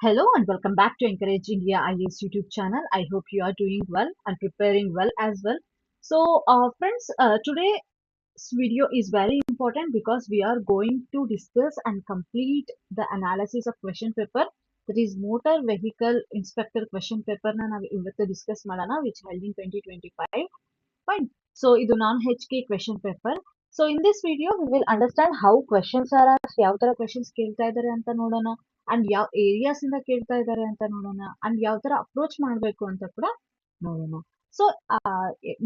Hello and welcome back to Encourage India IAS YouTube channel. I hope you are doing well and preparing well as well. So, friends, today's video is very important because we are going to discuss and complete the analysis of question paper. That is motor vehicle inspector question paper na ನಾವು ಇವತ್ತು discuss ಮಾಡೋಣ which held in 2025. Fine. So, ಇದು non-HK question paper. So, in this video, we will understand how questions are asked, ಯಾವ ತರ questions ಕೇಳ್ತಾ ಇದ್ದಾರೆ ಅಂತ ನೋಡೋಣ, ಅಂಡ್ ಯಾವ ಏರಿಯಾಸ್ ಇಂದ ಕೇಳ್ತಾ ಇದ್ದಾರೆ ಅಂತ ನೋಡೋಣ, ಅಂಡ್ ಯಾವ ತರ ಅಪ್ರೋಚ್ ಮಾಡಬೇಕು ಅಂತ ಕೂಡ ನೋಡೋಣ. So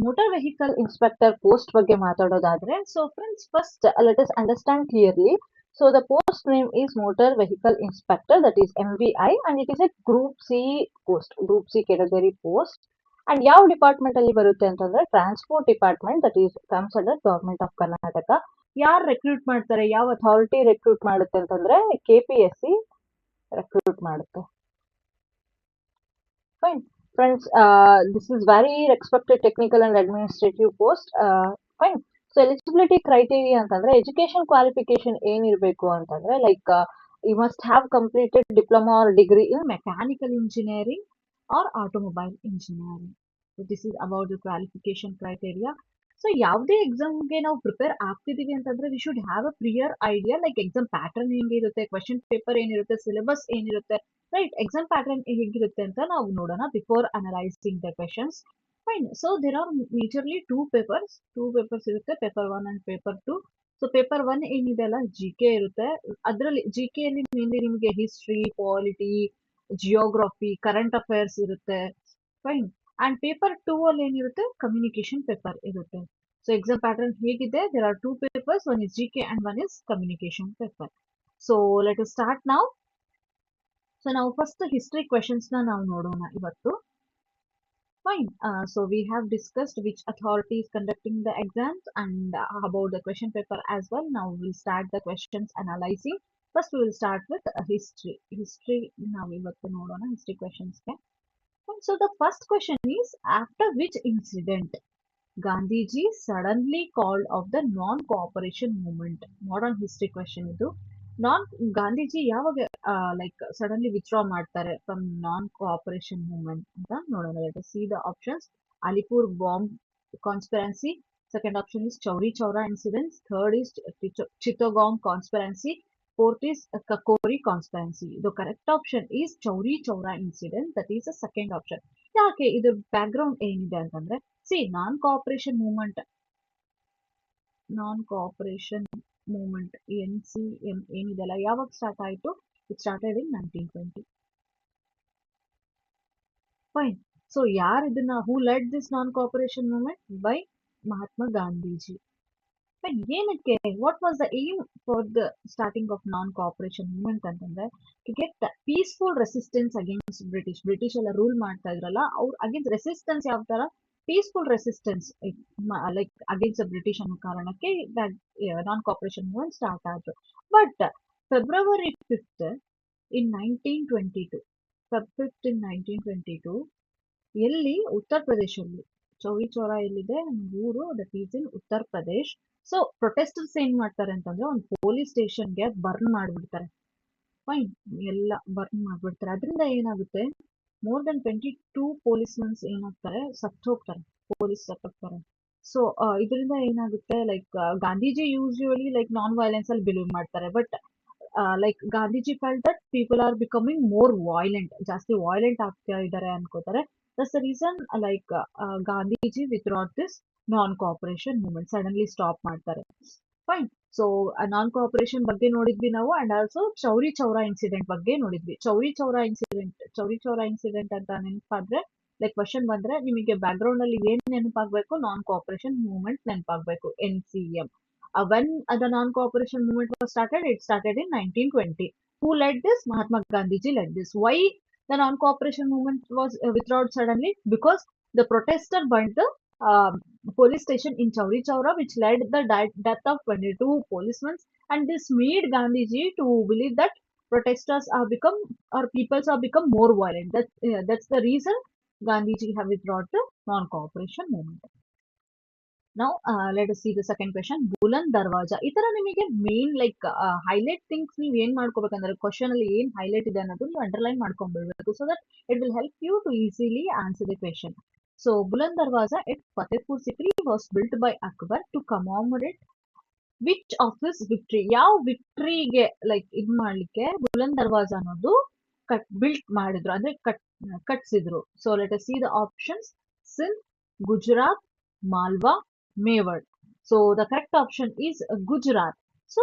motor vehicle inspector post ಬಗ್ಗೆ ಮಾತಾಡೋದಾದ್ರೆ, so friends first let us understand clearly. So the post name is Motor Vehicle Inspector, that is MVI, and it is a Group C post, Group C category post. And ಯಾವ department ಅಲ್ಲಿ ಬರುತ್ತೆ ಅಂತಂದ್ರೆ transport department, that is comes under government of Karnataka. ಯಾರು recruit ಮಾಡ್ತಾರೆ, ಯಾವ authority recruit ಮಾಡುತ್ತೆ ಅಂತಂದ್ರೆ KPSC recruit ಮಾಡುತ್ತೆ. Fine friends, this is very respected technical and administrative post. Fine. So eligibility criteria ಅಂತಂದ್ರೆ ಎಜುಕೇಶನ್ ಕ್ವಾಲಿಫಿಕೇಶನ್ ಏನಿರಬೇಕು ಅಂತಂದ್ರೆ like you must have completed diploma or degree in mechanical engineering or automobile engineering. So this is about the qualification criteria. So ಯಾವುದೇ ಎಕ್ಸಾಮ್ಗೆ ನಾವು prepare ಆಗ್ತಿದೀವಿ ಅಂತಂದ್ರೆ we should have a clear idea, like exam pattern ಹೆಂಗಿರುತ್ತೆ, question paper ಏನಿರುತ್ತೆ, syllabus ಏನಿರುತ್ತೆ, right, exam pattern ಹೇಗಿರುತ್ತೆ ಅಂತ ನಾವು ನೋಡೋಣ before analysing the questions. Fine. So there are majorly two papers ಇರುತ್ತೆ, paper 1 and paper 2. So paper 1 ಏನಿದೆ ಅಲ್ಲ, GK ಇರುತ್ತೆ. ಅದರಲ್ಲಿ GK ಅಲ್ಲಿ ಮೇನ್ಲಿ ನಿಮಗೆ history, polity, geography, current affairs ಇರುತ್ತೆ. ಫೈನ್. ಅಂಡ್ ಪೇಪರ್ 2 ಅಲ್ಲಿ ಏನಿರುತ್ತೆ, ಕಮ್ಯುನಿಕೇಶನ್ ಪೇಪರ್ ಇರುತ್ತೆ. ಸೊ ಎಕ್ಸಾಮ್ ಪ್ಯಾಟರ್ನ್ ಹೇಗಿದೆ, there are two papers, one is GK and one is communication paper. So let us start ನಾವು. So ನಾವು first history questions ನಾವು ನೋಡೋಣ ಇವತ್ತು. Fine. So we have discussed which authority is conducting the exams and about the question paper as well. Now we will start the questions analyzing. First we will start with history. History ನಾವು ಇವತ್ತು ನೋಡೋಣ history questions ಗೆ. So the first question is, after which incident Gandhiji suddenly called off the non-cooperation movement? Modern history question ಇದು. ಗಾಂಧೀಜಿ ಯಾವಾಗ like suddenly withdraw ಮಾಡ್ತಾರೆ from non cooperation movement ಅಂತ ನೋಡೋಣ. Let us see the options. Alipur bomb conspiracy, second option is Chauri Chaura incident, third is Chittagong conspiracy, fourth is Kakori conspiracy. ಇದು correct option is Chauri Chaura incident, that is a second option. ಯಾಕೆ, ಇದ್ರ background ಏನಿದೆ ಅಂತಂದ್ರೆ, see non cooperation movement NCM ಏನಿದೆಲ್ಲ ಯಾವಾಗ start ಆಯಿತು? It started in 1920. Fine. So ಯಾರು ಇದನ್ನ, who led this non cooperation movement? By Mahatma Gandhiji. Fine. ಏನಕ್ಕೆ, what was the aim for the starting of non cooperation movement ಅಂತಂದ್ರೆ, to get peaceful resistance against British ಎಲ್ಲ rule ಮಾಡ್ತಾ ಇದ್ರಲ್ಲ, ಅವ್ರ against resistance ಯಾವ ತರ, peaceful resistance like against British ಅನ್ನೋ ಕಾರಣಕ್ಕೆ ನಾನ್ ಕೋಆಪರೇಷನ್ ಮೂವ್ಮೆಂಟ್ ಸ್ಟಾರ್ಟ್ ಆಯ್ತು. But February 5th in 1922, Feb 5th in 1922 ಎಲ್ಲಿ, ಉತ್ತರ ಪ್ರದೇಶಲ್ಲಿ, ಚೌರಿ ಚೌರಾ ಎಲ್ಲಿದೆ ಊರು, that is in Uttar Pradesh. So protesters ಏನ್ ಮಾಡ್ತಾರೆ ಅಂತಂದ್ರೆ, ಒಂದು ಪೊಲೀಸ್ ಸ್ಟೇಷನ್ಗೆ ಬರ್ನ್ ಮಾಡ್ಬಿಡ್ತಾರೆ. ಫೈನ್. ಎಲ್ಲ ಬರ್ನ್ ಮಾಡ್ಬಿಡ್ತಾರೆ. ಅದರಿಂದ ಏನಾಗುತ್ತೆ, ಮೋರ್ ದನ್ 22 ಪೊಲೀಸ್ ಏನಾಗ್ತಾರೆ, ಸತ್ತು ಹೋಗ್ತಾರೆ, ಪೊಲೀಸ್ ಸತ್ತೋಗ್ತಾರೆ. ಸೊ ಇದರಿಂದ ಏನಾಗುತ್ತೆ, like Gandhiji usually like non violence ಅಲ್ಲಿ ಬಿಲೀವ್ ಮಾಡ್ತಾರೆ. But like Gandhiji felt that people are becoming more violent, ಜಾಸ್ತಿ ವಾಯ್ಲೆಂಟ್ ಆಗ್ತಾ ಇದ್ದಾರೆ ಅನ್ಕೋತಾರೆ. That's the reason like Gandhiji withdrawed this non cooperation movement, suddenly stop ಮಾಡ್ತಾರೆ. ಫೈನ್. ಸೊ ನಾನ್ ಕೋಆಪರೇಷನ್ ಬಗ್ಗೆ ನೋಡಿದ್ವಿ ನಾವು, and also Chauri Chaura incident ಬಗ್ಗೆ ನೋಡಿದ್ವಿ. ಚೌರಿ ಚೌರಾ ಇನ್ಸಿಡೆಂಟ್ ಅಂತ ನೆನಪಾದ್ರೆ, ಲೈಕ್ ಕ್ವಶನ್ ಬಂದ್ರೆ ನಿಮಗೆ ಬ್ಯಾಕ್ ಗ್ರೌಂಡ್ ಅಲ್ಲಿ ಏನ್ ನೆನಪಾಗ್ಬೇಕು, ನಾನ್ ಕೋಆಪರೇಷನ್ ಮೂವ್ಮೆಂಟ್ ನೆನಪಾಗ್ಬೇಕು, NCM. When the non-cooperation movement was started, it started in 1920. Who led this? Mahatma Gandhiji led this. Why the non-cooperation movement was withdrawn suddenly? Because the protester burned the police station in Chowri Chowra, which led the death of 22 policemen. And this made Gandhiji to believe that protesters are become, or peoples are become more violent. That's the reason Gandhiji have withdrawn the non-cooperation movement. Now, let us see the second question. ಬುಲಂದ್ ದರ್ವಾಜ. ಈ ತರ ನಿಮಗೆ main like highlight things ನೀವು ಏನ್ ಮಾಡ್ಕೋಬೇಕಂದ್ರೆ question ಅಲ್ಲಿ ಏನ್ highlight ಇದೆ ಅನ್ನೋದು ನೀವು ಅಂಡರ್ಲೈನ್ ಮಾಡ್ಕೊಂಡ್ಬಿಡ್ಬೇಕು so that it will help you to easily answer the question. So Buland Darwaza at Fatehpur Sikri was built by Akbar to commemorate which of his victory. ಯಾವ ವಿಕ್ಟ್ರಿಗೆ ಲೈಕ್ ಇದ್ ಮಾಡ್ಲಿಕ್ಕೆ ಬುಲಂದ್ ದರ್ವಾಜ ಅನ್ನೋದು ಬಿಲ್ಟ್ ಮಾಡಿದ್ರು ಅಂದ್ರೆ ಕಟ್ಸಿದ್ರು. So let us see the options. Sindh, Gujarat, Malwa, Mewar. So the correct option is Gujarat. So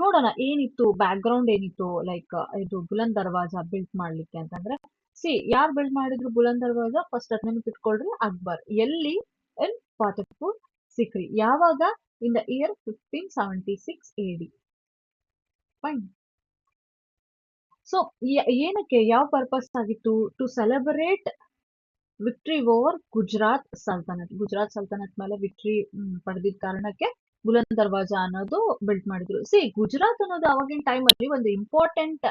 ನೋಡೋಣ ಏನಿತ್ತು ಬ್ಯಾಕ್ ಗ್ರೌಂಡ್ ಏನಿತ್ತು ಲೈಕ್ ಇದು ಬುಲಂದ್ ದರ್ವಾಜ ಬಿಲ್ಟ್ ಮಾಡ್ಲಿಕ್ಕೆ ಅಂತಂದ್ರೆ ಸಿ ಯಾರು ಬಿಲ್ಡ್ ಮಾಡಿದ್ರು ಬುಲಂದ್ ದರ್ವಾಜ ಫಸ್ಟ್ ಅದ್ ನೆನಪಿಟ್ಕೊಳ್ರಿ ಅಕ್ಬರ್. ಎಲ್ಲಿ? ಇನ್ ಫತೇಪುರ್ ಸಿಕ್ರಿ. ಯಾವಾಗ? In the year 1576 AD. Fine. So ಏನಕ್ಕೆ ಯಾವ ಪರ್ಪಸ್ ಆಗಿತ್ತು? To celebrate victory over Gujarat Saltanat. Gujarat Saltanat ಮೇಲೆ ವಿಕ್ಟ್ರಿ ಪಡೆದಿದ್ದ ಕಾರಣಕ್ಕೆ ಬುಲಂದ್ ದರ್ವಾಜ ಅನ್ನೋದು ಬಿಲ್ಟ್ ಮಾಡಿದ್ರು. ಸಿ ಗುಜರಾತ್ ಅನ್ನೋದು ಅವಾಗಿನ ಟೈಮ್ ಅಲ್ಲಿ ಒಂದು ಇಂಪಾರ್ಟೆಂಟ್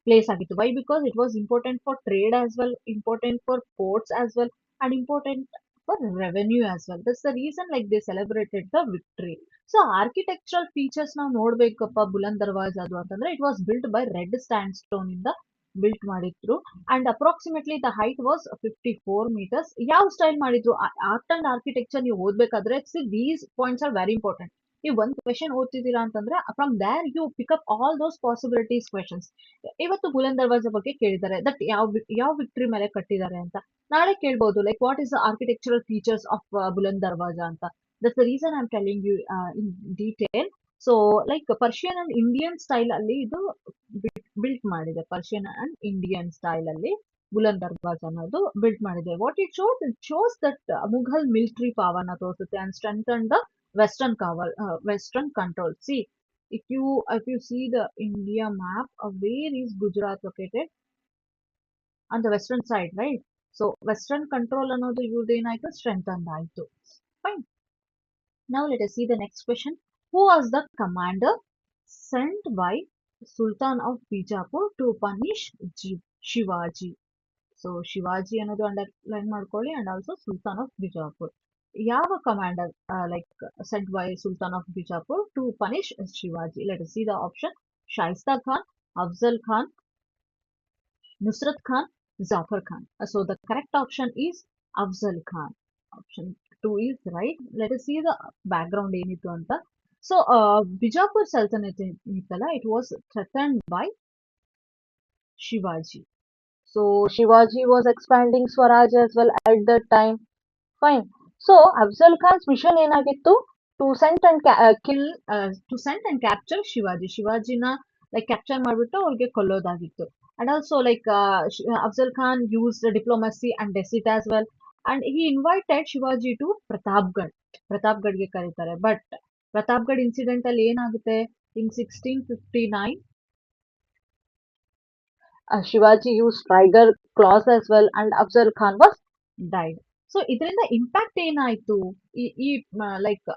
ಪ್ಲೇಸ್ ಆಗಿತ್ತು. Why? Because it was important for trade as well, important for ports as well, and important for revenue as well. That's the reason like they celebrated the victory. So architectural features ನಾವು ನೋಡ್ಬೇಕಪ್ಪ ಬುಲಂದ್ ದರ್ವಾಜ ಅದು ಅಂತಂದ್ರೆ it was built by red sandstone ಇಂದ built ಮಾಡಿದ್ರು and approximately the height was 54 meters. ಯಾವ style ಮಾಡಿದ್ರು? Art and architecture ನೀವು ಓದ್ಬೇಕಾದ್ರೆ these points are very important. ನೀವು ಒಂದ್ ಕ್ವೆಶನ್ ಓದ್ತಿದ್ದೀರಾ ಅಂತಂದ್ರೆ from there you pick up all those possibilities questions. ಇವತ್ತು ಬುಲಂದ್ ದರ್ವಾಜ ಬಗ್ಗೆ ಕೇಳಿದ್ದಾರೆ, ದಟ್ ಯಾವ ವಿಕ್ಟ್ರಿ ಮೇಲೆ ಕಟ್ಟಿದ್ದಾರೆ ಅಂತ. ನಾಳೆ ಕೇಳ್ಬೋದು like what is the architectural features of Buland Darwaza ಅಂತ. That's the reason I am telling you in detail. So like Persian and Indian style ಅಲ್ಲಿ ಇದು ಬಿಲ್ಟ್ ಮಾಡಿದೆ. ಪರ್ಷಿಯನ್ ಅಂಡ್ ಇಂಡಿಯನ್ ಸ್ಟೈಲ್ ಅಲ್ಲಿ ಬುಲಂದ್ ದರ್ವಾಜ ಅನ್ನೋದು ಬಿಲ್ಟ್ ಮಾಡಿದೆ. What it shows that Mughal military power ನ ತೋರಿಸುತ್ತೆ and strengthen the western control. C if you see the India map, where is Gujarat located? On the western side, right? So western control ಅನ್ನೋದು ಇವ್ರದ್ದು ಏನಾಯ್ತು? Strengthen ಆಯ್ತು. Fine. Now let us see the next question. Who was the commander sent by Sultan of Bijapur to punish Shivaji? So Shivaji ಅನ್ನೋದು underline ಮಾಡ್ಕೊಳ್ಳಿ and also Sultan of Bijapur. ಯಾವ commander like sent by Sultan of Bijapur to punish Shivaji? Let us see the option. Shaista Khan, Afzal Khan, Nusrat Khan, Zafar Khan. So the correct option is Afzal Khan. Option 2 is right. Let us see the background ಏನಿತ್ತು ಅಂತ. So Bijapur Sultanate ಇತ್ತಲ್ಲ, it was threatened by Shivaji. So Shivaji was expanding Swaraj as well at that time. Fine. So Afzal Khan's mission ಏನಾಗಿತ್ತು? To send and capture Shivaji. ಶಿವಾಜಿನ like capture ಮಾಡ್ಬಿಟ್ಟು ಅವ್ರಿಗೆ ಕೊಲ್ಲೋದಾಗಿತ್ತು. And also like Afzal Khan used diplomacy and deceit as well. And he invited Shivaji to Pratapgarh. ಪ್ರತಾಪ್ಗಢ್ಗೆ ಕರೀತಾರೆ. But Pratapgarh incident ಅಲ್ಲಿ ಏನಾಗುತ್ತೆ? ಇನ್ 1659 Shivaji used tiger claws as well and Afzal Khan was died. So ಇದರಿಂದ impact ಏನಾಯ್ತು? ಈ like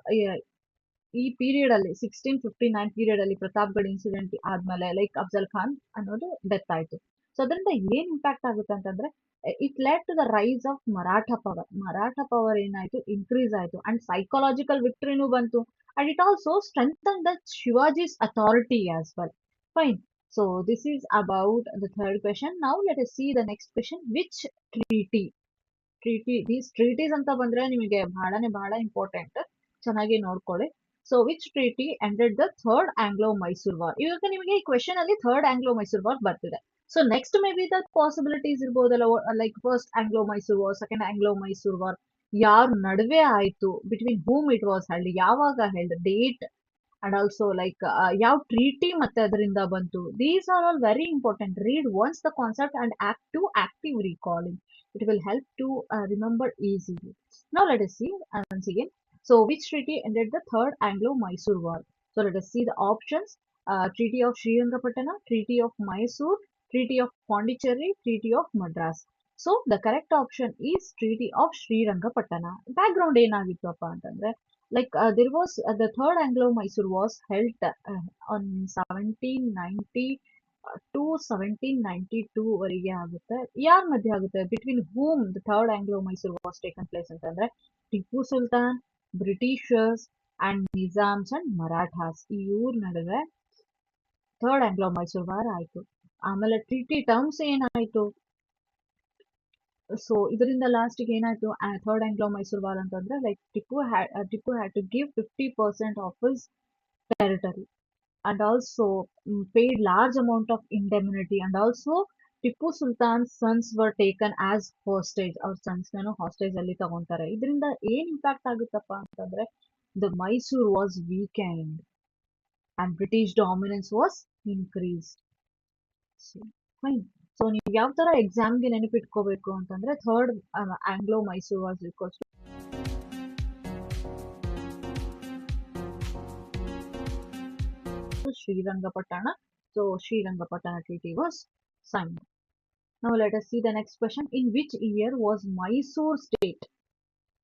ಈ period ಅಲ್ಲಿ 1659 period ಅಲ್ಲಿ Pratapgarh incident ಆದ್ಮೇಲೆ ಲೈಕ್ ಅಫ್ಜಲ್ ಖಾನ್ ಅನ್ನೋದು ಡೆತ್ ಆಯ್ತು. ಸೊ ಅದರಿಂದ ಏನ್ ಇಂಪ್ಯಾಕ್ಟ್ ಆಗುತ್ತೆ ಅಂತಂದ್ರೆ it led to the rise of Maratha power. Maratha power ಏನಾಯ್ತು? ಇನ್ಕ್ರೀಸ್ ಆಯ್ತು ಅಂಡ್ ಸೈಕಾಲಜಿಕಲ್ ವಿಕ್ಟ್ರಿನೂ ಬಂತು and it also strengthen the Shivaji's authority as well. Fine. So this is about the third question. Now let us see the next question. Which treaty? These treaties ಅಂತ ಬಂದ್ರೆ ನಿಮಗೆ ಬಹಳ important, ಚೆನ್ನಾಗಿ ನೋಡ್ಕೊಳ್ಳಿ. So which treaty ended the third Anglo Mysore war? ಇವಾಗ ನಿಮಗೆ ಈ question ಅಲ್ಲಿ ಥರ್ಡ್ ಆಂಗ್ಲೋ ಮೈಸೂರ್ ವಾರ್ ಬರ್ತಿದೆ. So next may be the possibilities ಇರ್ಬೋದಲ್ಲ, like first Anglo Mysore war, second Anglo Mysore war ಯಾರ ನಡುವೆ ಆಯ್ತು, between whom it was held, ಯಾವಾಗ held, date and also like ಯಾವ ಟ್ರೀಟಿ ಮತ್ತೆ ಅದರಿಂದ ಬಂತು. These are all very important. Read once the concept and active recalling. It will help to remember easily. Now let us see once again. So which treaty ended the third Anglo-Mysore war? So let us see the options. Treaty of Srirangapatna, Treaty of Mysore, Treaty of Pondicherry, Treaty of Madras. So the correct option is Treaty of Srirangapatna. Background ಏನಾಗಿತ್ತಪ್ಪ ಅಂತಂದ್ರೆ like there was the third Anglo-Mysore was held on 1790 to 1792 ವರೆಗೆ ಆಗುತ್ತೆ. ಯಾರ ಮಧ್ಯೆ ಆಗುತ್ತೆ? Between whom the third Anglo Mysore was taken place ಅಂತಂದ್ರೆ Tipu Sultan, Britishers and Nizams and Marathas ಇವ್ರ ನಡುವೆ third Anglo Mysore war ಆಯ್ತು. ಆಮೇಲೆ ಟ್ರೀಟಿ ಟರ್ಮ್ಸ್ ಏನಾಯ್ತು, ಸೊ ಇದರಿಂದ ಲಾಸ್ಟಿಗೆ ಏನಾಯ್ತು, ಥರ್ಡ್ ಆಂಗ್ಲೋ ಮೈಸೂರ್ ವಾರ್ ಅಂತಂದ್ರೆ like Tipu had to give 50% of his territory and also paid large amount of indemnity, and also Tipu Sultan's sons were taken as hostage. ಅವ್ರ ಸನ್ಸ್ ನಾನು hostage ಅಲ್ಲಿ ತಗೊಂತಾರೆ. ಇದರಿಂದ ಏನ್ ಇಂಪ್ಯಾಕ್ಟ್ ಆಗುತ್ತಪ್ಪ ಅಂತಂದ್ರೆ the Mysore was weakened and British dominance was increase. Fine. So ನೀವು ಯಾವ ತರ ಎಕ್ಸಾಮ್ಗೆ ನೆನಪಿಟ್ಕೋಬೇಕು ಅಂತಂದ್ರೆ third Anglo Mysore was equals to Srirangapatna. So Srirangapatna Treaty was signed. Now let us see the next question. In which year was Mysore state?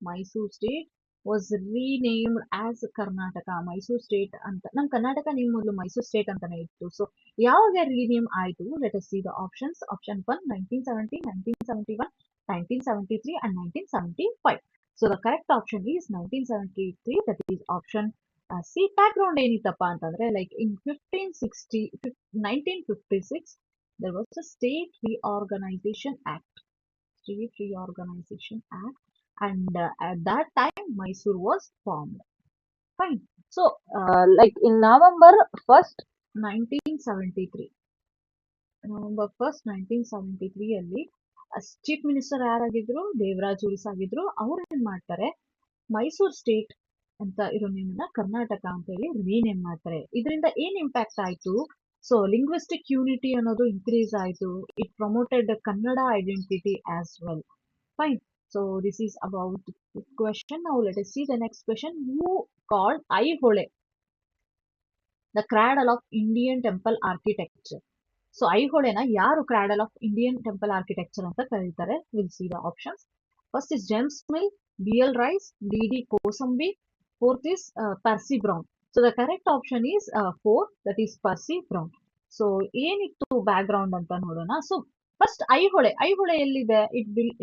Mysore state was renamed as Karnataka. Mysore state anta nam Karnataka name ಮೊದಲು Mysore state ಅಂತಾನೆ ಇತ್ತು. So ಯಾವಾಗ rename ಆಯ್ತು? Let us see the options. Option 1 1970, 1971, 1973 and 1975. So the correct option is 1973, that is option C. Background ಏನಿತ್ತಪ್ಪ ಅಂತಂದ್ರೆ like in 1956 there was a State Reorganization Act. State Reorganization Act, and at that time Mysore was formed. Fine. So like in November 1st 1973, November 1st 1973 ಅಲ್ಲಿ chief minister ಯಾರಾಗಿದ್ರು, Devaraj ಉರಿಸ್ ಆಗಿದ್ರು. ಅವ್ರು ಏನ್ ಮಾಡ್ತಾರೆ, Mysore state ಅಂತ ಇರೋ ನೇಮನ್ನ ಕರ್ನಾಟಕ ಅಂತ ಹೇಳಿ ರೀನೇಮ್ ಮಾಡ್ತಾರೆ. ಇದರಿಂದ ಏನ್ ಇಂಪ್ಯಾಕ್ಟ್ ಆಯ್ತು, ಸೊ ಲಿಂಗ್ವಿಸ್ಟಿಕ್ ಯೂನಿಟಿ ಅನ್ನೋದು ಇನ್ಕ್ರೀಸ್ ಆಯ್ತು. It promoted Kannada identity as well. Fine. So this is about question. Now let us see the next question. Who called Aihole the cradle of Indian temple architecture? So ಐಹೊಳೆನ ಯಾರು cradle of Indian temple architecture ಅಂತ ಕರೀತಾರೆ? Will see the options. First is James Mill, BL Rice, DD Kosambi. Fourth is Percy Brown. So the correct option is 4, that is Percy Brown. So ಏನಿತ್ತು background ಅಂತ ನೋಡೋಣ. So first Aihole ಎಲ್ಲಿದೆ?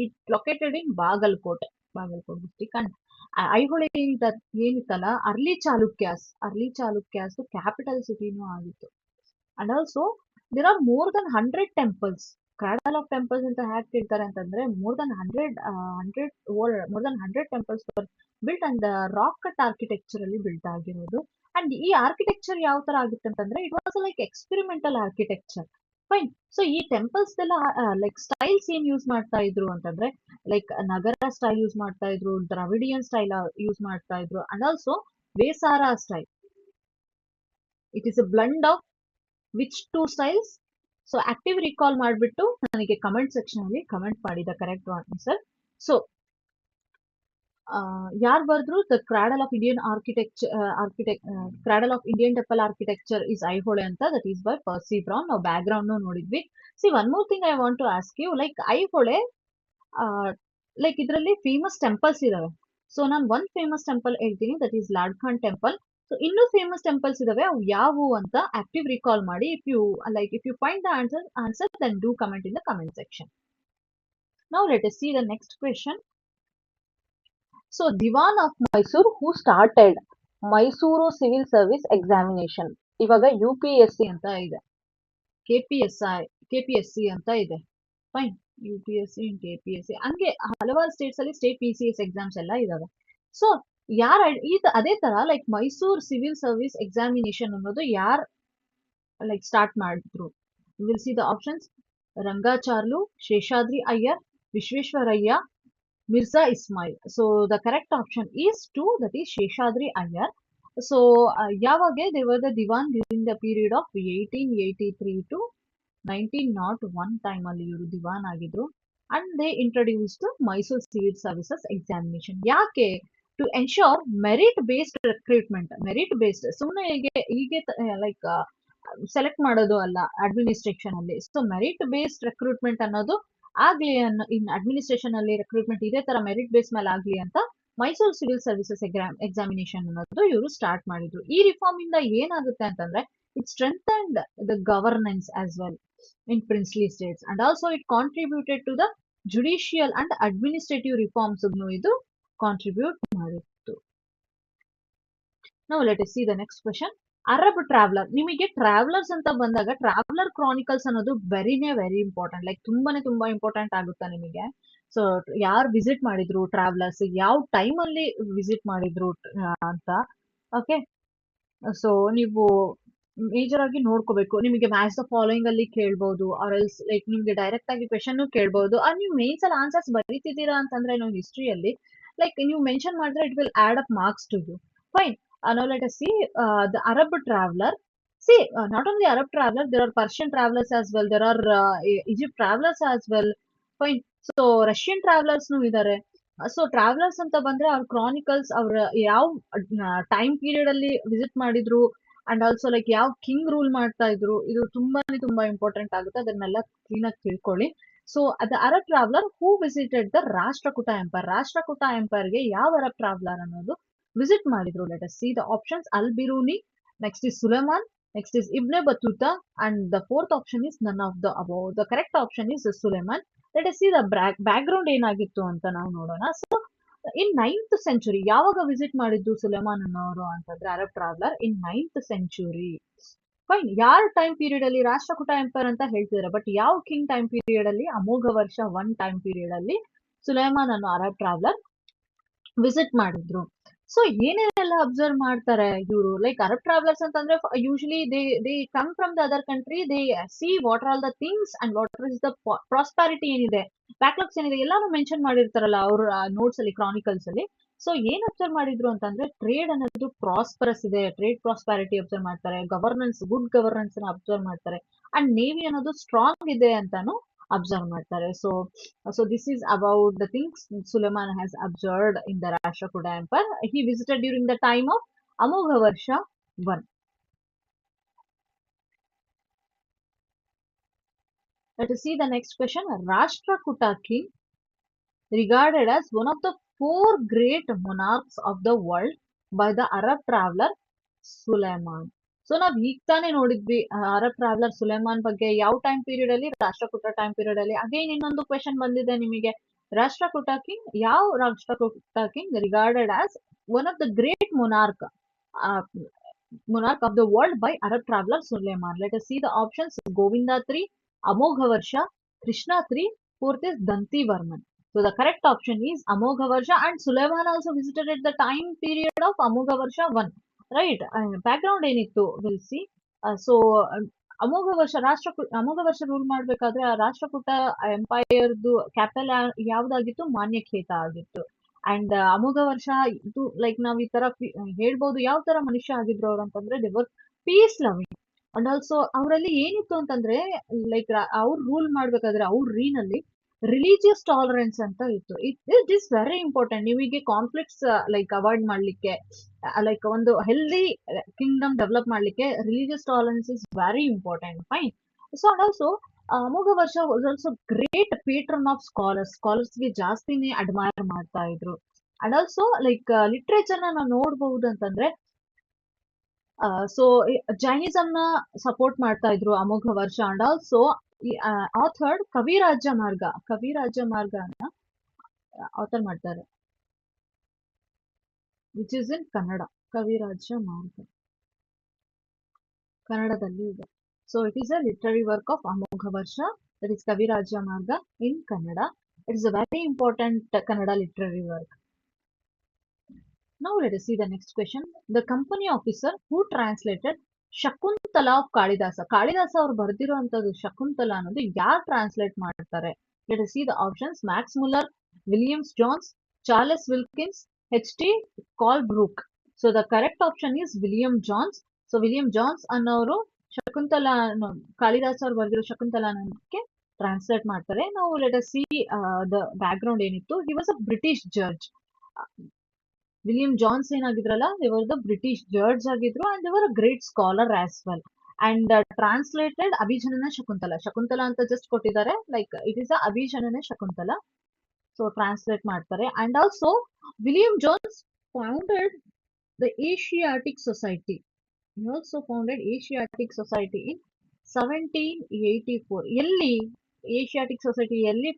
It located in Bagalkot district. And Aihole ಏನಿತ್ತಲ್ಲ, early Chalukyas capital ಸಿಟಿನೂ ಆಗಿತ್ತು. And also there are more than 100 temples. Cradle of temples ಅಂತ ಹ್ಯಾಕ್ ಕೇಳ್ತಾರೆ ಅಂತಂದ್ರೆ more than 100 temples built and rock cut architecture ಅಲ್ಲಿ ಬಿಲ್ಟ್ ಆಗಿರೋದು. ಅಂಡ್ ಈ ಆರ್ಕಿಟೆಕ್ಚರ್ ಯಾವ ತರ ಆಗಿತ್ತು ಅಂತಂದ್ರೆ it was like experimental architecture. Fine. So ಈ ಟೆಂಪಲ್ಸ್ ಎಲ್ಲ ಲೈಕ್ ಸ್ಟೈಲ್ಸ್ ಏನ್ ಯೂಸ್ ಮಾಡ್ತಾ ಇದ್ರು ಅಂತಂದ್ರೆ ಲೈಕ್ ನಗರ ಸ್ಟೈಲ್ ಯೂಸ್ ಮಾಡ್ತಾ ಇದ್ರು, ದ್ರಾವಿಡಿಯನ್ ಸ್ಟೈಲ್ ಯೂಸ್ ಮಾಡ್ತಾ ಇದ್ರು, and also Vesara style. It is a blend of which two styles? So active recall ಮಾಡಿಬಿಟ್ಟು ನನಗೆ ಕಮೆಂಟ್ ಸೆಕ್ಷನ್ ಅಲ್ಲಿ ಕಮೆಂಟ್ ಮಾಡಿ ದ ಕರೆಕ್ಟ್ ಆನ್ಸರ್. ಸೊ ಯಾರು ಬರೆದ್ರು the cradle of Indian cradle of Indian temple architecture is Aihole ಅಂತ, that is by Percy Brown. ನಾವು background ನೋಡಿದ್ವಿ. See one more thing I want to ask you, like Aihole like ಇದರಲ್ಲಿ famous temples ಇದಾವೆ. So ನಾನು ಒಂದ್ famous temple ಹೇಳ್ತೀನಿ, that is Ladkhan temple. So ಇನ್ನೂ famous temples ಇದಾವೆ, ಅವು ಯಾವುವು ಅಂತ ಆಕ್ಟಿವ್ ರಿಕಾಲ್ ಮಾಡಿ. If you find the answer then do comment in the comment section. Now let us see the next question. So Diwan of Mysore who started Mysuru Civil Service Examination. ಇವಾಗ UPSC ಅಂತ ಇದೆ, KPSC ಅಂತ ಇದೆ. Fine. UPSC and KPSC ಹಂಗೆ ಹಲವಾರು States ಅಲ್ಲಿ state PCS exams ಎಲ್ಲ ಇದಾವೆ. ಸೊ ಅದೇ ತರ like Mysore civil service examination ಅನ್ನೋದು ಯಾರ್ ಲೈಕ್ ಸ್ಟಾರ್ಟ್ ಮಾಡಿದ್ರು? Will see the options. Rangacharlu, Seshadri Iyer, Visvesvaraya, Mirza Ismail. So the correct option is 2, that is Sheshadri Iyer. So ಯಾವಾಗ they were the Diwan during the period of 1883 to 1901 time ಅಲ್ಲಿ ಇವರು ದಿವಾನ್ ಆಗಿದ್ರು. And they introduced Mysore civil services examination. ಯಾಕೆ? To ensure merit based recruitment. Merit based, ಸುಮ್ಮನೆ ಹೀಗೆ like select ಮಾಡೋದು ಅಲ್ಲ administration ಅಲ್ಲಿ. ಸೊ ಮೆರಿಟ್ ಬೇಸ್ಡ್ ರಿಕ್ರೂಟ್ಮೆಂಟ್ ಅನ್ನೋದು ಆಗ್ಲಿ ಇನ್ ಅಡ್ಮಿನಿಸ್ಟ್ರೇಷನ್ ಅಲ್ಲಿ ರಿಕ್ರೂಟ್ಮೆಂಟ್ ಇದೇ ತರ ಮೆರಿಟ್ ಬೇಸ್ ಮೇಲೆ ಆಗ್ಲಿ ಅಂತ ಮೈಸೂರು ಸಿವಿಲ್ ಸರ್ವಿಸಸ್ ಎಕ್ಸಾಮಿನೇಷನ್ ಅನ್ನೋದು ಇವರು ಸ್ಟಾರ್ಟ್ ಮಾಡಿದ್ರು. ಈ ರಿಫಾರ್ಮ್ ಇಂದ ಏನಾಗುತ್ತೆ ಅಂತಂದ್ರೆ it strengthened the governance as well in princely states, and also it contributed to the judicial and administrative reforms ಇದು ಕಾಂಟ್ರಿಬ್ಯೂಟ್ ಮಾಡಿತ್ತು. Now let us see the next question. Arab traveller, ನಿಮಗೆ travellers ಅಂತ ಬಂದಾಗ traveller chronicles ಅನ್ನೋದು very important, like ತುಂಬಾ important ಆಗುತ್ತಾ ನಿಮಗೆ. So ಯಾರು ವಿಸಿಟ್ ಮಾಡಿದ್ರು ಟ್ರಾವೆಲರ್ಸ್, ಯಾವ ಟೈಮ್ ಅಲ್ಲಿ ವಿಸಿಟ್ ಮಾಡಿದ್ರು ಅಂತ. ಓಕೆ, ಸೊ ನೀವು ಮೇಜರ್ ಆಗಿ ನೋಡ್ಕೋಬೇಕು. ನಿಮಗೆ ಮ್ಯಾಚ್ ದ ಫಾಲೋಯಿಂಗ್ ಅಲ್ಲಿ ಕೇಳ್ಬಹುದು, ಆರ್ ಎಲ್ಸ್ ಲೈಕ್ ನಿಮ್ಗೆ ಡೈರೆಕ್ಟ್ ಆಗಿ ಕ್ವೆಶನ್ ಕೇಳ್ಬಹುದು. ನೀವು ಮೇನ್ಸ್ ಅಲ್ಲಿ ಆನ್ಸರ್ಸ್ ಬರೀತಿದ್ದೀರಾ ಅಂತಂದ್ರೆ ನಾವು ಹಿಸ್ಟ್ರಿಯಲ್ಲಿ ಲೈಕ್ ನೀವು ಮೆನ್ಷನ್ ಮಾಡಿದ್ರೆ it will add up marks to you. Fine. Now let us see the Arab traveler. See, not only Arab traveler, there are Persian travelers as well. There are Egypt travelers as well. Fine. So Russian travelers ನು ಇದ್ದಾರೆ. So travellers ಅಂತ ಬಂದ್ರೆ ಅವ್ರ Chronicles, ಅವ್ರ ಯಾವ time period ಅಲ್ಲಿ visit ಮಾಡಿದ್ರು and also like ಯಾವ ಕಿಂಗ್ ರೂಲ್ ಮಾಡ್ತಾ ಇದ್ರು, ಇದು ತುಂಬಾ ಇಂಪಾರ್ಟೆಂಟ್ ಆಗುತ್ತೆ. ಅದನ್ನೆಲ್ಲ ಕ್ಲೀನ್ ಆಗಿ ತಿಳ್ಕೊಳ್ಳಿ. So the Arab traveller who visited the Rashtrakuta empire. Rashtrakuta empire ಗೆ ಯಾವ ಅರಬ್ ಟ್ರಾವೆಲರ್ ಅನ್ನೋದು ವಿಸಿಟ್ ಮಾಡಿದ್ರು? Let us see the options. Al Biruni, next is Sulaiman, next is Ibn Battuta, and the fourth option is none of the above. The correct option is Sulaiman. Let us see the background ಏನಾಗಿತ್ತು ಅಂತ ನಾವು ನೋಡೋಣ. So in 9th century ಯಾವಾಗ visit ಮಾಡಿದ್ದು Sulaiman ಅನ್ನೋರು ಅಂತಂದ್ರೆ Arab traveller? In 9th century. Fine. ಯಾರ time period ಅಲ್ಲಿ? ರಾಷ್ಟ್ರಕೂಟ ಎಂಪೈರ್ ಅಂತ ಹೇಳ್ತಿದ್ದಾರೆ, ಬಟ್ ಯಾವ ಕಿಂಗ್ ಟೈಮ್ ಪೀರಿಯಡ್ ಅಲ್ಲಿ? ಅಮೋಘ ವರ್ಷ 1 ಟೈಮ್ ಪೀರಿಯಡ್ ಅಲ್ಲಿ ಸುಲೇಮಾನ್ ಅನ್ನೋ ಅರಬ್ ಟ್ರಾವೆಲರ್ ವಿಸಿಟ್ ಮಾಡಿದ್ರು. ಸೊ ಏನೇನೆಲ್ಲ ಅಬ್ಸರ್ವ್ ಮಾಡ್ತಾರೆ ಇವರು? ಲೈಕ್ ಅರಬ್ ಟ್ರಾವೆಲರ್ಸ್ ಅಂತಂದ್ರೆ usually they come from the other country, they see what are all the things and what is the prosperity ಏನಿದೆ, backlogs ಏನಿದೆ, ಎಲ್ಲಾನು ಮೆನ್ಷನ್ ಮಾಡಿರ್ತಾರಲ್ಲ ಅವ್ರ ನೋಟ್ಸ್ ಅಲ್ಲಿ, ಕ್ರಾನಿಕಲ್ಸ್ ಅಲ್ಲಿ. ಸೊ ಏನ್ ಅಬ್ಸರ್ವ್ ಮಾಡಿದ್ರು ಅಂತಂದ್ರೆ ಟ್ರೇಡ್ ಅನ್ನೋದು ಪ್ರಾಸ್ಪರಸ್ ಇದೆ, ಟ್ರೇಡ್ ಪ್ರಾಸ್ಪಾರಿಟಿ ಅಬ್ಸರ್ವ್ ಮಾಡ್ತಾರೆ, ಗವರ್ನೆನ್ಸ್, ಗುಡ್ ಗವರ್ನೆನ್ಸ್ ನ ಅಬ್ಸರ್ವ್ ಮಾಡ್ತಾರೆ, ಅಂಡ್ ನೇವಿ ಅನ್ನೋದು ಸ್ಟ್ರಾಂಗ್ ಇದೆ ಅಂತಾನು ಅಬ್ಸರ್ವ್ ಮಾಡ್ತಾರೆ. So this is about the things Suleiman has observed in the Rashtrakuta Empire. He visited during the time of Amogha Varsha 1. Let us see the next question. Rashtrakuta king regarded as one of the 4 great monarchs of the world by the Arab traveler Suleiman. So ನಾವ್ ಈಗ ತಾನೇ ನೋಡಿದ್ವಿ Arab traveller Soleimani ಬಗ್ಗೆ. ಯಾವ time period ಅಲ್ಲಿ? Rashtrakuta time period ಅಲ್ಲಿ. Again ಇನ್ನೊಂದು question ಬಂದಿದೆ ನಿಮಗೆ. ರಾಷ್ಟ್ರಕೂಟ ಕಿಂಗ್, ಯಾವ Rashtrakuta king regarded as one of the great monarch of the world by Arab traveller Sulaiman? Let us see the options. Govinda 3, Amogha Varsha, Krishna 3, fourth is Dantivarman. So the correct option is Amogha Varsha, and Suleiman also visited at the time period of Amogha Varsha 1. Right? Background ಏನಿತ್ತು will see. So ಅಮೋಘ ವರ್ಷ rule ಮಾಡ್ಬೇಕಾದ್ರೆ ಆ Rashtrakuta ಎಂಪೈರ್ದು capital ಯಾವ್ದಾಗಿತ್ತು? ಮಾನ್ಯಖೇತ ಆಗಿತ್ತು. And ಅಮೋಘ ವರ್ಷ ಇದು like ನಾವ್ ಈ ತರ ಹೇಳ್ಬೋದು. ಯಾವ ತರ ಮನುಷ್ಯ ಆಗಿದ್ರು ಅವ್ರು ಅಂತಂದ್ರೆ they were peace loving. And also ಅವರಲ್ಲಿ ಏನಿತ್ತು ಅಂತಂದ್ರೆ ಲೈಕ್ ಅವ್ರು ರೂಲ್ ಮಾಡ್ಬೇಕಾದ್ರೆ ಅವ್ರ ರೀನಲ್ಲಿ ರಿಲಿಜಿಯಸ್ ಟಾಲರೆನ್ಸ್ ಅಂತ ಇತ್ತು. ಇಟ್ ಇಸ್ ವೆರಿ ಇಂಪಾರ್ಟೆಂಟ್ ನಿಮಗೆ ಕಾನ್ಫ್ಲಿಕ್ಟ್ಸ್ ಲೈಕ್ ಅವಾಯ್ಡ್ ಮಾಡ್ಲಿಕ್ಕೆ, ಲೈಕ್ ಒಂದು ಹೆಲ್ದಿ ಕಿಂಗ್ಡಮ್ ಡೆವಲಪ್ ಮಾಡ್ಲಿಕ್ಕೆ religious tolerance is very important. Fine. So and also Amogha Varsha was also great patron of scholars ಗೆ ಜಾಸ್ತಿನೇ ಅಡ್ಮೈರ್ ಮಾಡ್ತಾ ಇದ್ರು. ಅಂಡ್ ಆಲ್ಸೋ ಲೈಕ್ ಲಿಟ್ರೇಚರ್ ನ ನಾವು ನೋಡಬಹುದು ಅಂತಂದ್ರೆ ಸೊ ಜೈನಿಸಮ್ ನ ಸಪೋರ್ಟ್ ಮಾಡ್ತಾ ಇದ್ರು Amogha Varsha. And also authored Kaviraja ಮಾರ್ಗನ ಆಥರ್ ಮಾಡ್ತಾರೆ, which is in Kannada. Kaviraja Marga ಕನ್ನಡದಲ್ಲಿ ಇದೆ. So it is a literary work of Amogha Varsha, that is Kaviraja Marga in Kannada. It is a very important Kannada literary work. Now let us see the next question. The company officer who translated Shakuntala of Kalidasa. Kalidasa ಅವ್ರು ಬರ್ದಿರುವಂತದ್ದು ಶಕುಂತಲಾ ಅನ್ನೋದು ಯಾರು translate ಮಾಡ್ತಾರೆ? Let us see the options. Max Muller, Williams Jones, Charles Wilkins, H.T. Colebrooke. So the correct option is William Jones. So William Jones ಅನ್ನೋರು ಶಕುಂತಲಾ, ಕಾಳಿದಾಸ ಅವ್ರು ಬರ್ದಿರೋ ಶಕುಂತಲಾ ಅನ್ನೋದಕ್ಕೆ translate ಮಾಡ್ತಾರೆ. ನಾವು let us see the background ಏನಿತ್ತು. He was a British judge. William Jones ಏನಾಗಿದ್ರಲ್ಲ, they were the British judge ಆಗಿದ್ರು, and they were a great scholar as well. And translated Abhijnana Shakuntala ಅಂತ just ಕೊಟ್ಟಿದ್ದಾರೆ, like it is a Abhijnana Shakuntala. So translate ಮಾಡ್ತಾರೆ. And also William Jones founded the Asiatic Society. He also founded Asiatic Society in 1784. ಎಲ್ಲಿ Asiatic society ಎಲ್ಲಿ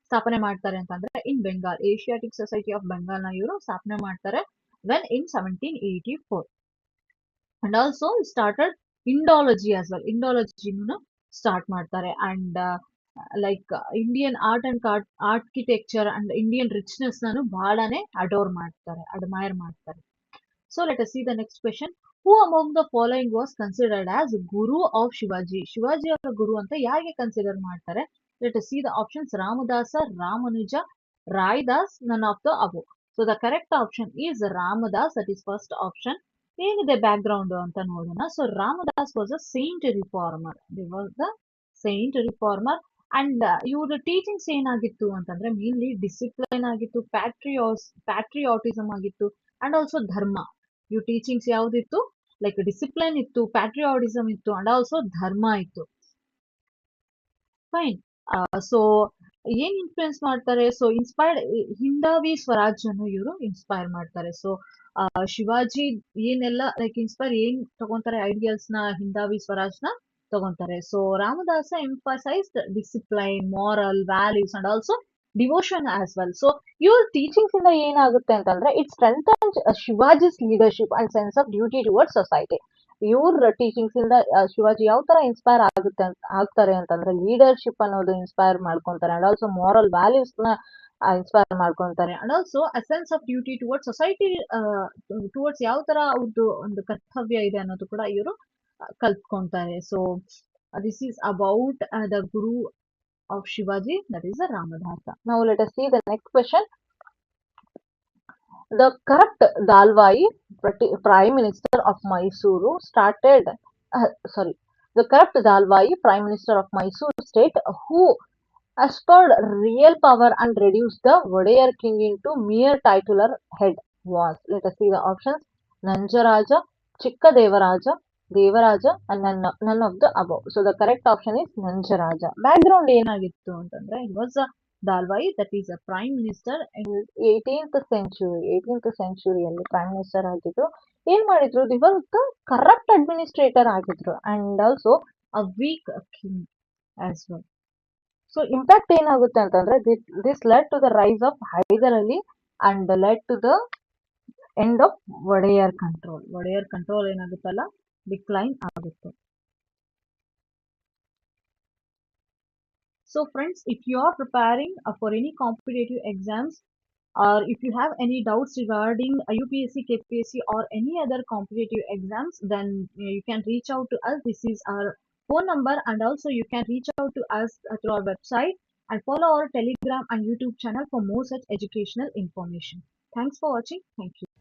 ಸ್ಥಾಪನೆ ಮಾಡ್ತಾರೆ ಅಂತಂದ್ರೆ in Bengal. Asiatic Society of Bengal ನ ಇವರು ಸ್ಥಾಪನೆ ಮಾಡ್ತಾರೆ. when in 1784. And also started Indology as well. Indology start ಮಾಡ್ತಾರೆ and Indian art and architecture and Indian richness ನಾನು ಬಹಳನೇ admire ಮಾಡ್ತಾರೆ. So let us see the next question. Who among the following was considered as Guru of Shivaji? Shivaji ಅವರ ಗುರು ಅಂತ ಯಾರಿಗೆ consider ಮಾಡ್ತಾರೆ? Let us see the options. Ramadasa, Ramanuja, Raidas, none of the above. So the correct option is Ramadas. That is first option. ಏನಿದೆ background ಅಂತ ನೋಡೋಣ. So Ramdas was a Saint reformer. They was the Saint reformer and ಇವ್ರ teachings ಏನಾಗಿತ್ತು ಅಂತಂದ್ರೆ mainly discipline ಆಗಿತ್ತು, patriotism ಆಗಿತ್ತು and also ಧರ್ಮ. ಇವ್ರ ಟೀಚಿಂಗ್ಸ್ ಯಾವ್ದಿತ್ತು? ಲೈಕ್ ಡಿಸಿಪ್ಲೈನ್ ಇತ್ತು, ಪ್ಯಾಟ್ರಿಯಾಟಿಸಮ್ ಇತ್ತು ಅಂಡ್ ಆಲ್ಸೋ ಧರ್ಮ ಇತ್ತು. ಫೈನ್. ಸೊ ಏನ್ ಇನ್ಫ್ಲೂಯೆನ್ಸ್ ಮಾಡ್ತಾರೆ? ಸೊ ಇನ್ಸ್ಪೈರ್ಡ್ ಹಿಂದಾವಿ ಸ್ವರಾಜ್ ಅನ್ನು ಇವರು ಇನ್ಸ್ಪೈರ್ ಮಾಡ್ತಾರೆ. ಸೊ ಶಿವಾಜಿ ಏನೆಲ್ಲ ಲೈಕ್ ಏನ್ ತಗೊಂತಾರೆ ಐಡಿಯಲ್ಸ್ ನ, ಹಿಂದಾವಿ ಸ್ವರಾಜ್ ನ ತಗೊಂತಾರೆ. So Ramadasa emphasised discipline, moral values and also devotion as well. So ಇವ್ರ ಟೀಚಿಂಗ್ಸ್ ಇಂದ ಏನಾಗುತ್ತೆ ಅಂತಂದ್ರೆ it strengthens Shivaji's leadership and sense of duty towards society. ಇವ್ರ ಟೀಚಿಂಗ್ಸ್ ಇಂದ ಶಿವಾಜಿ ಯಾವ ತರ ಇನ್ಸ್ಪೈರ್ ಆಗ್ತಾರೆ ಅಂತಂದ್ರೆ ಲೀಡರ್ಶಿಪ್ ಅನ್ನೋದು ಇನ್ಸ್ಪೈರ್ ಮಾಡ್ಕೊಂತಾರೆ ಅಂಡ್ ಆಲ್ಸೋ ಮಾರಲ್ ವ್ಯಾಲ್ಯೂಸ್ ನ ಇನ್ಸ್ಪೈರ್ ಮಾಡ್ಕೊಂತಾರೆ and also a sense of duty towards society, towards ಯಾವ ತರ ಅವ್ರದ್ದು ಒಂದು ಕರ್ತವ್ಯ ಇದೆ ಅನ್ನೋದು ಕೂಡ ಇವರು ಕಲ್ತ್ಕೊಂತಾರೆ. So this is about the guru of Shivaji, that is the Ramadasa. Now let us see the next question. The corrupt Dalwai Prime Minister of Mysuru started, the corrupt Dalwai Prime Minister of Mysuru state who aspired real power and reduced the Wadeyar king into mere titular head was. Let us see the options. Nanjaraja, Chikka Devaraja, Devaraja and none of the above. So the correct option is Nanjaraja. Background ಏನಾಗಿತ್ತು ಅಂತಂದ್ರೆ he was a Dalwai, that is a prime minister in 18th century ಅಲ್ಲಿ prime minister ಆಗಿದ್ರು. ಏನ್ ಮಾಡಿದ್ರು? They were the corrupt administrator ಆಗಿದ್ರು and also a weak king as well. So impact ಏನಾಗುತ್ತೆ ಅಂತಂದ್ರೆ this led to the rise of Hyder Ali and led to the end of Wodeyar control. Wodeyar control ಏನಾಗುತ್ತಲ್ಲ decline ಆಗುತ್ತೆ. So friends, if you are preparing for any competitive exams or if you have any doubts regarding UPSC, KPSC or any other competitive exams, then you can reach out to us. This is our phone number and also you can reach out to us through our website and follow our Telegram and YouTube channel for more such educational information. Thanks for watching. Thank you.